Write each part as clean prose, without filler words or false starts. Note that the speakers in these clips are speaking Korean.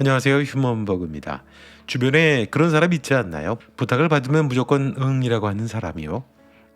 안녕하세요. 휴먼버그입니다. 주변에 그런 사람 있지 않나요? 부탁을 받으면 무조건 응이라고 하는 사람이요.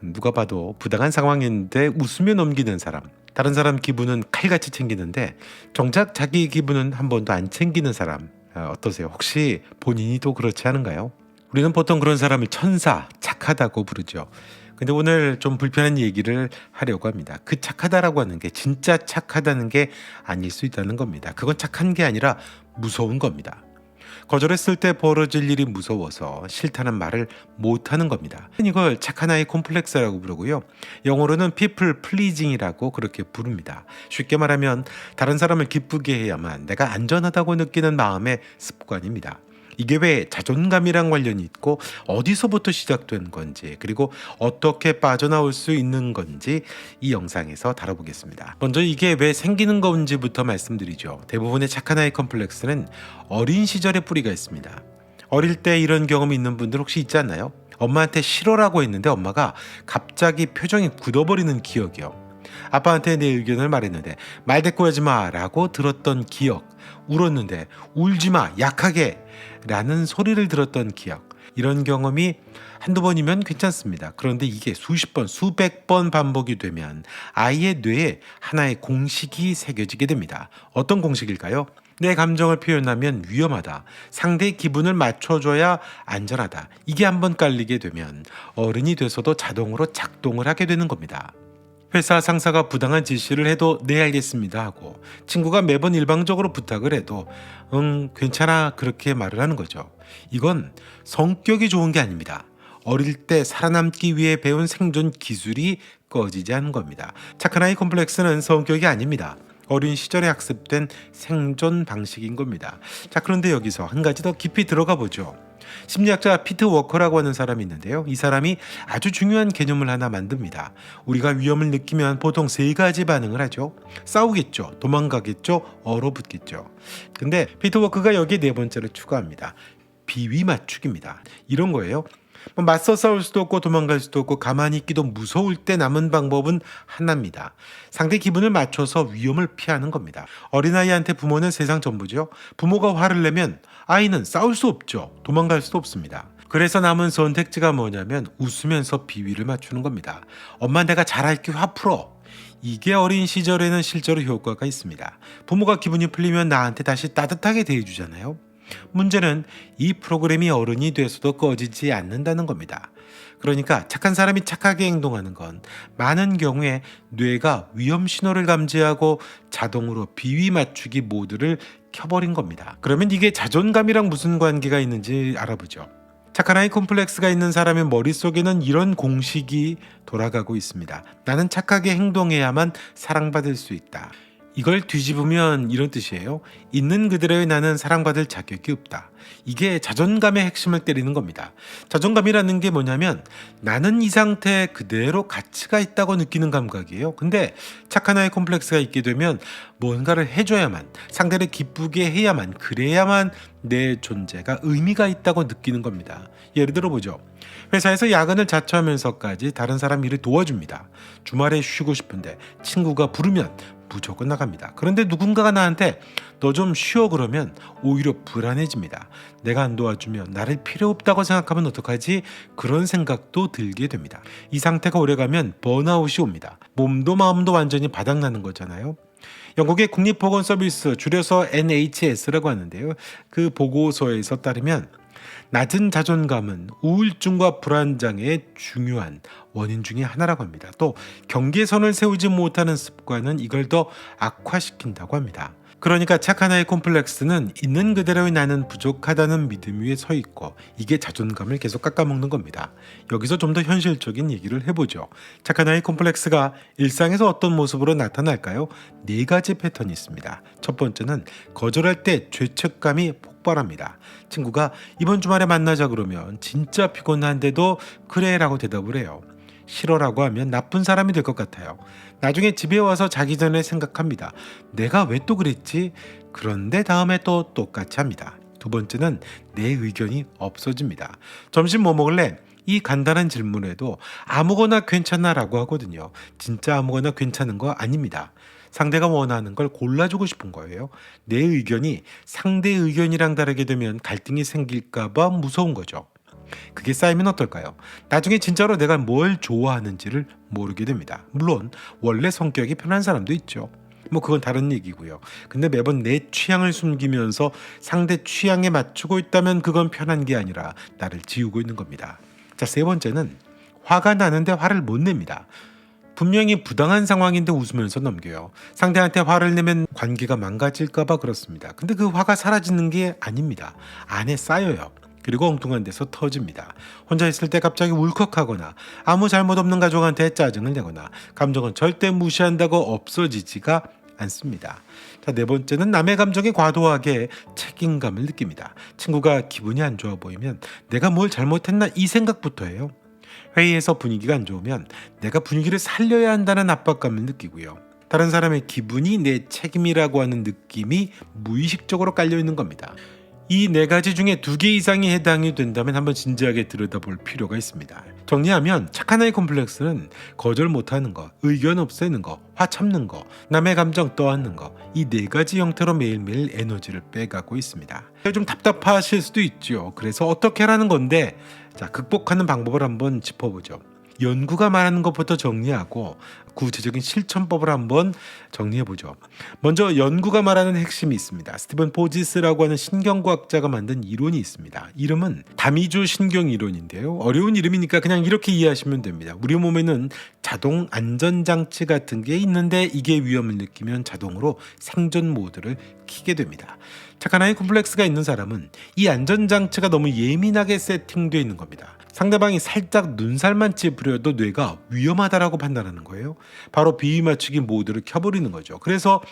누가 봐도 부당한 상황인데 웃으며 넘기는 사람. 다른 사람 기분은 칼같이 챙기는데 정작 자기 기분은 한 번도 안 챙기는 사람. 어떠세요? 혹시 본인이 또 그렇지 않은가요? 우리는 보통 그런 사람을 천사, 착하다고 부르죠. 근데 오늘 좀 불편한 얘기를 하려고 합니다. 그 착하다라고 하는 게 진짜 착하다는 게 아닐 수 있다는 겁니다. 그건 착한 게 아니라 무서운 겁니다. 거절했을 때 벌어질 일이 무서워서 싫다는 말을 못하는 겁니다. 이걸 착한 아이 콤플렉스라고 부르고요. 영어로는 people pleasing이라고 그렇게 부릅니다. 쉽게 말하면 다른 사람을 기쁘게 해야만 내가 안전하다고 느끼는 마음의 습관입니다. 이게 왜 자존감이랑 관련이 있고 어디서부터 시작된 건지 그리고 어떻게 빠져나올 수 있는 건지 이 영상에서 다뤄보겠습니다. 먼저 이게 왜 생기는 건지부터 말씀드리죠. 대부분의 착한 아이 컴플렉스는 어린 시절에 뿌리가 있습니다. 어릴 때 이런 경험이 있는 분들 혹시 있지 않나요? 엄마한테 싫어라고 했는데 엄마가 갑자기 표정이 굳어버리는 기억이요. 아빠한테 내 의견을 말했는데 말대꾸하지 마라고 들었던 기억, 울었는데 울지마 약하게 라는 소리를 들었던 기억, 이런 경험이 한두 번이면 괜찮습니다. 그런데 이게 수십 번, 수백 번 반복이 되면 아이의 뇌에 하나의 공식이 새겨지게 됩니다. 어떤 공식일까요? 내 감정을 표현하면 위험하다. 상대의 기분을 맞춰줘야 안전하다. 이게 한번 깔리게 되면 어른이 돼서도 자동으로 작동을 하게 되는 겁니다. 회사 상사가 부당한 지시를 해도 네 알겠습니다 하고 친구가 매번 일방적으로 부탁을 해도 응 괜찮아 그렇게 말을 하는 거죠. 이건 성격이 좋은 게 아닙니다. 어릴 때 살아남기 위해 배운 생존 기술이 꺼지지 않은 겁니다. 착한 아이 콤플렉스는 성격이 아닙니다. 어린 시절에 학습된 생존 방식인 겁니다. 자, 그런데 여기서 한 가지 더 깊이 들어가 보죠. 심리학자 피트 워커라고 하는 사람이 있는데요. 이 사람이 아주 중요한 개념을 하나 만듭니다. 우리가 위험을 느끼면 보통 세 가지 반응을 하죠. 싸우겠죠, 도망가겠죠, 얼어붙겠죠. 근데 피트 워커가 여기에 네 번째를 추가합니다. 비위 맞추기입니다. 이런 거예요. 맞서 싸울 수도 없고 도망갈 수도 없고 가만히 있기도 무서울 때 남은 방법은 하나입니다. 상대 기분을 맞춰서 위험을 피하는 겁니다. 어린아이한테 부모는 세상 전부죠. 부모가 화를 내면 아이는 싸울 수 없죠. 도망갈 수도 없습니다. 그래서 남은 선택지가 뭐냐면 웃으면서 비위를 맞추는 겁니다. 엄마 내가 잘할게 화 풀어. 이게 어린 시절에는 실제로 효과가 있습니다. 부모가 기분이 풀리면 나한테 다시 따뜻하게 대해주잖아요. 문제는 이 프로그램이 어른이 돼서도 꺼지지 않는다는 겁니다. 그러니까 착한 사람이 착하게 행동하는 건 많은 경우에 뇌가 위험 신호를 감지하고 자동으로 비위 맞추기 모드를 켜버린 겁니다. 그러면 이게 자존감이랑 무슨 관계가 있는지 알아보죠. 착한 아이 콤플렉스가 있는 사람의 머릿속에는 이런 공식이 돌아가고 있습니다. 나는 착하게 행동해야만 사랑받을 수 있다. 이걸 뒤집으면 이런 뜻이에요. 있는 그대로의 나는 사랑받을 자격이 없다. 이게 자존감의 핵심을 때리는 겁니다. 자존감이라는 게 뭐냐면 나는 이 상태에 그대로 가치가 있다고 느끼는 감각이에요. 근데 착한 아이 콤플렉스가 있게 되면 뭔가를 해줘야만, 상대를 기쁘게 해야만, 그래야만 내 존재가 의미가 있다고 느끼는 겁니다. 예를 들어 보죠. 회사에서 야근을 자처하면서까지 다른 사람 일을 도와줍니다. 주말에 쉬고 싶은데 친구가 부르면 무조건 나갑니다. 그런데 누군가가 나한테 너 좀 쉬어 그러면 오히려 불안해집니다. 내가 안 도와주면 나를 필요 없다고 생각하면 어떡하지? 그런 생각도 들게 됩니다. 이 상태가 오래가면 번아웃이 옵니다. 몸도 마음도 완전히 바닥나는 거잖아요. 영국의 국립보건서비스 줄여서 NHS라고 하는데요. 그 보고서에서 따르면 낮은 자존감은 우울증과 불안장애의 중요한 원인 중에 하나라고 합니다. 또 경계선을 세우지 못하는 습관은 이걸 더 악화시킨다고 합니다. 그러니까 착한 아이 콤플렉스는 있는 그대로의 나는 부족하다는 믿음 위에 서 있고 이게 자존감을 계속 깎아먹는 겁니다. 여기서 좀 더 현실적인 얘기를 해보죠. 착한 아이 콤플렉스가 일상에서 어떤 모습으로 나타날까요? 네 가지 패턴이 있습니다. 첫 번째는 거절할 때 죄책감이 폭발합니다. 친구가 이번 주말에 만나자 그러면 진짜 피곤한데도 그래 라고 대답을 해요. 싫어라고 하면 나쁜 사람이 될 것 같아요. 나중에 집에 와서 자기 전에 생각합니다. 내가 왜 또 그랬지? 그런데 다음에 또 똑같이 합니다. 두 번째는 내 의견이 없어집니다. 점심 뭐 먹을래? 이 간단한 질문에도 아무거나 괜찮아 라고 하거든요. 진짜 아무거나 괜찮은 거 아닙니다. 상대가 원하는 걸 골라주고 싶은 거예요. 내 의견이 상대의 의견이랑 다르게 되면 갈등이 생길까봐 무서운 거죠. 그게 쌓이면 어떨까요? 나중에 진짜로 내가 뭘 좋아하는지를 모르게 됩니다. 물론 원래 성격이 편한 사람도 있죠. 그건 다른 얘기고요. 근데 매번 내 취향을 숨기면서 상대 취향에 맞추고 있다면 그건 편한 게 아니라 나를 지우고 있는 겁니다. 자, 세 번째는 화가 나는데 화를 못 냅니다. 분명히 부당한 상황인데 웃으면서 넘겨요. 상대한테 화를 내면 관계가 망가질까봐 그렇습니다. 근데 그 화가 사라지는 게 아닙니다. 안에 쌓여요. 그리고 엉뚱한 데서 터집니다. 혼자 있을 때 갑자기 울컥하거나 아무 잘못 없는 가족한테 짜증을 내거나 감정은 절대 무시한다고 없어지지가 않습니다. 자, 네 번째는 남의 감정에 과도하게 책임감을 느낍니다. 친구가 기분이 안 좋아 보이면 내가 뭘 잘못했나 이 생각부터 해요. 회의에서 분위기가 안 좋으면 내가 분위기를 살려야 한다는 압박감을 느끼고요. 다른 사람의 기분이 내 책임이라고 하는 느낌이 무의식적으로 깔려 있는 겁니다. 이 네 가지 중에 2개 이상이 해당이 된다면 한번 진지하게 들여다볼 필요가 있습니다. 정리하면 착한 아이 콤플렉스는 거절 못하는 거, 의견 없애는 거, 화 참는 거, 남의 감정 떠안는 거, 이 4가지 형태로 매일매일 에너지를 빼가고 있습니다. 좀 답답하실 수도 있죠. 그래서 어떻게 하라는 건데, 자, 극복하는 방법을 한번 짚어보죠. 연구가 말하는 것부터 정리하고 구체적인 실천법을 한번 정리해보죠. 먼저 연구가 말하는 핵심이 있습니다. 스티븐 포지스라고 하는 신경과학자가 만든 이론이 있습니다. 이름은 다미주 신경이론인데요. 어려운 이름이니까 그냥 이렇게 이해하시면 됩니다. 우리 몸에는 자동 안전장치 같은 게 있는데 이게 위험을 느끼면 자동으로 생존 모드를 켜게 됩니다. 착한 아이 콤플렉스가 있는 사람은 이 안전장치가 너무 예민하게 세팅되어 있는 겁니다. 상대방이 살짝 눈살만 찌푸려도 뇌가 위험하다라고 판단하는 거예요. 바로 비위 맞추기 모드를 켜버리는 거죠. 그래서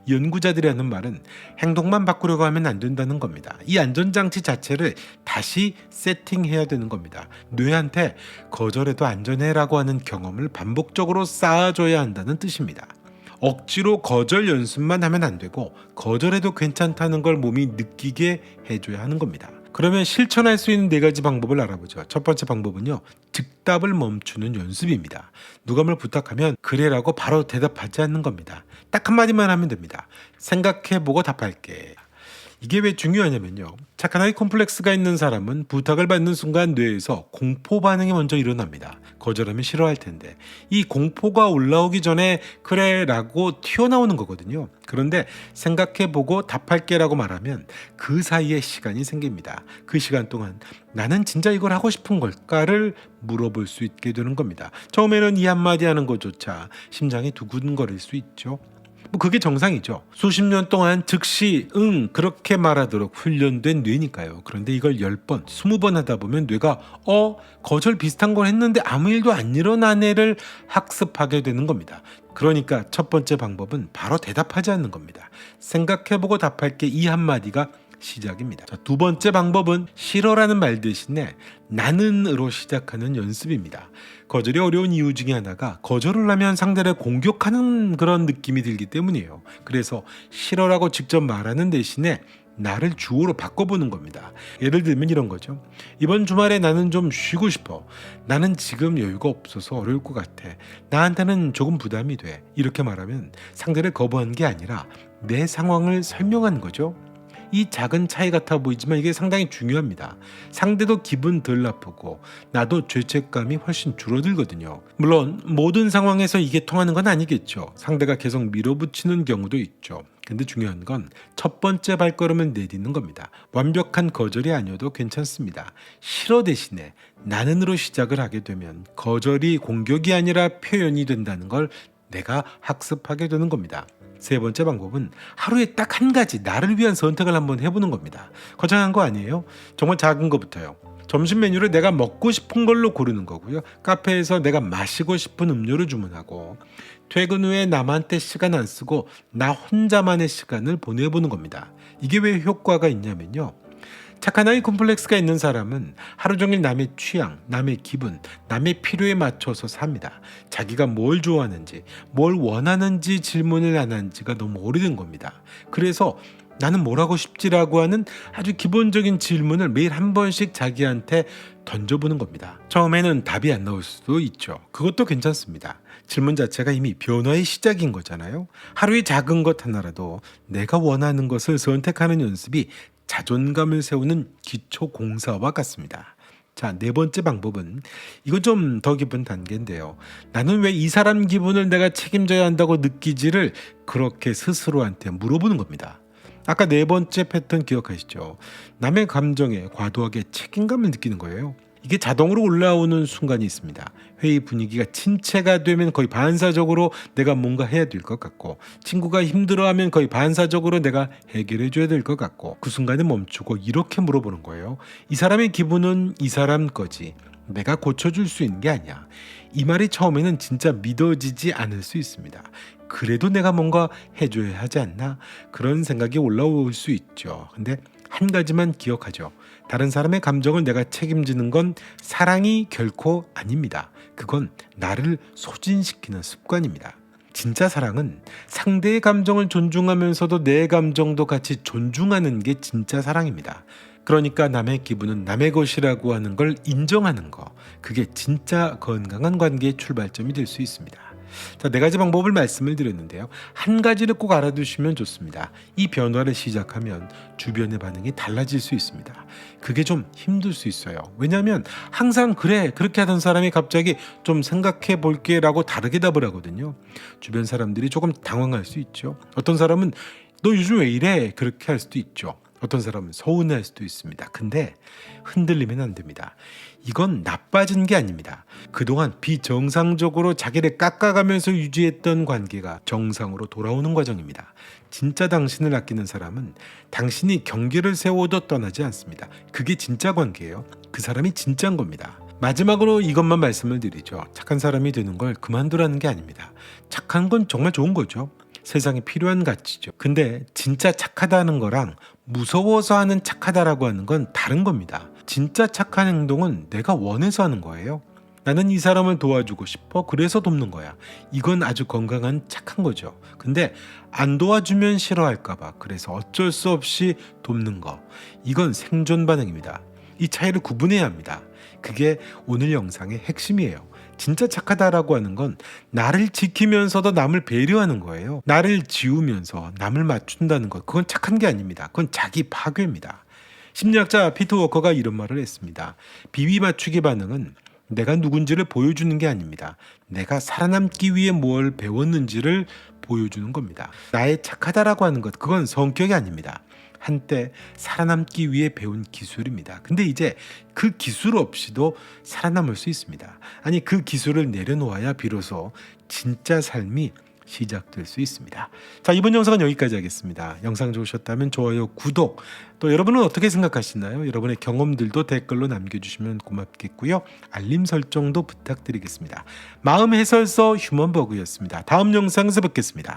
연구자들이 하는 말은 행동만 바꾸려고 하면 안 된다는 겁니다. 이 안전장치 자체를 다시 세팅해야 되는 겁니다. 뇌한테 거절해도 안전해라고 하는 경험을 반복적으로 쌓아줘야 한다는 뜻입니다. 억지로 거절 연습만 하면 안 되고 거절해도 괜찮다는 걸 몸이 느끼게 해줘야 하는 겁니다. 그러면 실천할 수 있는 4가지 방법을 알아보죠. 첫 번째 방법은요, 즉답을 멈추는 연습입니다. 누가 뭘 부탁하면 그래라고 바로 대답하지 않는 겁니다. 딱 한마디만 하면 됩니다. 생각해보고 답할게. 이게 왜 중요하냐면요, 착한 아이 콤플렉스가 있는 사람은 부탁을 받는 순간 뇌에서 공포 반응이 먼저 일어납니다. 거절하면 싫어할 텐데 이 공포가 올라오기 전에 그래 라고 튀어나오는 거거든요. 그런데 생각해보고 답할게 라고 말하면 그 사이에 시간이 생깁니다. 그 시간 동안 나는 진짜 이걸 하고 싶은 걸까를 물어볼 수 있게 되는 겁니다. 처음에는 이 한마디 하는 것조차 심장이 두근거릴 수 있죠. 그게 정상이죠. 수십 년 동안 즉시 그렇게 말하도록 훈련된 뇌니까요. 그런데 이걸 10번, 20번 하다 보면 뇌가 거절 비슷한 걸 했는데 아무 일도 안 일어나네를 학습하게 되는 겁니다. 그러니까 첫 번째 방법은 바로 대답하지 않는 겁니다. 생각해보고 답할게 이 한마디가 시작입니다. 자, 두 번째 방법은 싫어라는 말 대신에 나는으로 시작하는 연습입니다. 거절이 어려운 이유 중에 하나가 거절을 하면 상대를 공격하는 그런 느낌이 들기 때문이에요. 그래서 싫어라고 직접 말하는 대신에 나를 주어로 바꿔보는 겁니다. 예를 들면 이런 거죠. 이번 주말에 나는 좀 쉬고 싶어. 나는 지금 여유가 없어서 어려울 것 같아. 나한테는 조금 부담이 돼. 이렇게 말하면 상대를 거부한 게 아니라 내 상황을 설명한 거죠. 이 작은 차이 같아 보이지만 이게 상당히 중요합니다. 상대도 기분 덜 나쁘고 나도 죄책감이 훨씬 줄어들거든요. 물론 모든 상황에서 이게 통하는 건 아니겠죠. 상대가 계속 밀어붙이는 경우도 있죠. 근데 중요한 건 첫 번째 발걸음을 내딛는 겁니다. 완벽한 거절이 아니어도 괜찮습니다. 싫어 대신에 나는으로 시작을 하게 되면 거절이 공격이 아니라 표현이 된다는 걸 내가 학습하게 되는 겁니다. 세 번째 방법은 하루에 딱 한 가지 나를 위한 선택을 한번 해보는 겁니다. 거창한 거 아니에요. 정말 작은 것부터요. 점심 메뉴를 내가 먹고 싶은 걸로 고르는 거고요. 카페에서 내가 마시고 싶은 음료를 주문하고 퇴근 후에 남한테 시간 안 쓰고 나 혼자만의 시간을 보내보는 겁니다. 이게 왜 효과가 있냐면요, 착한 아이 콤플렉스가 있는 사람은 하루 종일 남의 취향, 남의 기분, 남의 필요에 맞춰서 삽니다. 자기가 뭘 좋아하는지, 뭘 원하는지 질문을 안 한 지가 너무 오래된 겁니다. 그래서 나는 뭘 하고 싶지라고 하는 아주 기본적인 질문을 매일 한 번씩 자기한테 던져보는 겁니다. 처음에는 답이 안 나올 수도 있죠. 그것도 괜찮습니다. 질문 자체가 이미 변화의 시작인 거잖아요. 하루의 작은 것 하나라도 내가 원하는 것을 선택하는 연습이 자존감을 세우는 기초 공사와 같습니다. 자, 네 번째 방법은 이건 좀 더 깊은 단계인데요. 나는 왜 이 사람 기분을 내가 책임져야 한다고 느끼지를 그렇게 스스로한테 물어보는 겁니다. 아까 네 번째 패턴 기억하시죠? 남의 감정에 과도하게 책임감을 느끼는 거예요. 이게 자동으로 올라오는 순간이 있습니다. 회의 분위기가 침체가 되면 거의 반사적으로 내가 뭔가 해야 될 것 같고, 친구가 힘들어하면 거의 반사적으로 내가 해결해 줘야 될 것 같고, 그 순간에 멈추고 이렇게 물어보는 거예요. 이 사람의 기분은 이 사람 거지 내가 고쳐줄 수 있는 게 아니야. 이 말이 처음에는 진짜 믿어지지 않을 수 있습니다. 그래도 내가 뭔가 해줘야 하지 않나? 그런 생각이 올라올 수 있죠. 근데 한 가지만 기억하죠. 다른 사람의 감정을 내가 책임지는 건 사랑이 결코 아닙니다. 그건 나를 소진시키는 습관입니다. 진짜 사랑은 상대의 감정을 존중하면서도 내 감정도 같이 존중하는 게 진짜 사랑입니다. 그러니까 남의 기분은 남의 것이라고 하는 걸 인정하는 거, 그게 진짜 건강한 관계의 출발점이 될 수 있습니다. 자, 네 가지 방법을 말씀을 드렸는데요. 한 가지를 꼭 알아두시면 좋습니다. 이 변화를 시작하면 주변의 반응이 달라질 수 있습니다. 그게 좀 힘들 수 있어요. 왜냐하면 항상 그래 그렇게 하던 사람이 갑자기 좀 생각해 볼게 라고 다르게 답을 하거든요. 주변 사람들이 조금 당황할 수 있죠. 어떤 사람은 너 요즘 왜 이래 그렇게 할 수도 있죠. 어떤 사람은 서운할 수도 있습니다. 근데 흔들리면 안 됩니다. 이건 나빠진 게 아닙니다. 그동안 비정상적으로 자기를 깎아가면서 유지했던 관계가 정상으로 돌아오는 과정입니다. 진짜 당신을 아끼는 사람은 당신이 경계를 세워도 떠나지 않습니다. 그게 진짜 관계예요. 그 사람이 진짜인 겁니다. 마지막으로 이것만 말씀을 드리죠. 착한 사람이 되는 걸 그만두라는 게 아닙니다. 착한 건 정말 좋은 거죠. 세상에 필요한 가치죠. 근데 진짜 착하다는 거랑 무서워서 하는 착하다라고 하는 건 다른 겁니다. 진짜 착한 행동은 내가 원해서 하는 거예요. 나는 이 사람을 도와주고 싶어. 그래서 돕는 거야. 이건 아주 건강한 착한 거죠. 근데 안 도와주면 싫어할까봐. 그래서 어쩔 수 없이 돕는 거. 이건 생존 반응입니다. 이 차이를 구분해야 합니다. 그게 오늘 영상의 핵심이에요. 진짜 착하다라고 하는 건 나를 지키면서도 남을 배려하는 거예요. 나를 지우면서 남을 맞춘다는 것, 그건 착한 게 아닙니다. 그건 자기 파괴입니다. 심리학자 피터 워커가 이런 말을 했습니다. 비위 맞추기 반응은 내가 누군지를 보여주는 게 아닙니다. 내가 살아남기 위해 뭘 배웠는지를 보여주는 겁니다. 나의 착하다라고 하는 것, 그건 성격이 아닙니다. 한때 살아남기 위해 배운 기술입니다. 근데 이제 그 기술 없이도 살아남을 수 있습니다. 아니, 그 기술을 내려놓아야 비로소 진짜 삶이 시작될 수 있습니다. 자, 이번 영상은 여기까지 하겠습니다. 영상 좋으셨다면 좋아요, 구독, 또 여러분은 어떻게 생각하시나요? 여러분의 경험들도 댓글로 남겨주시면 고맙겠고요. 알림 설정도 부탁드리겠습니다. 마음 해설서 휴먼버그였습니다. 다음 영상에서 뵙겠습니다.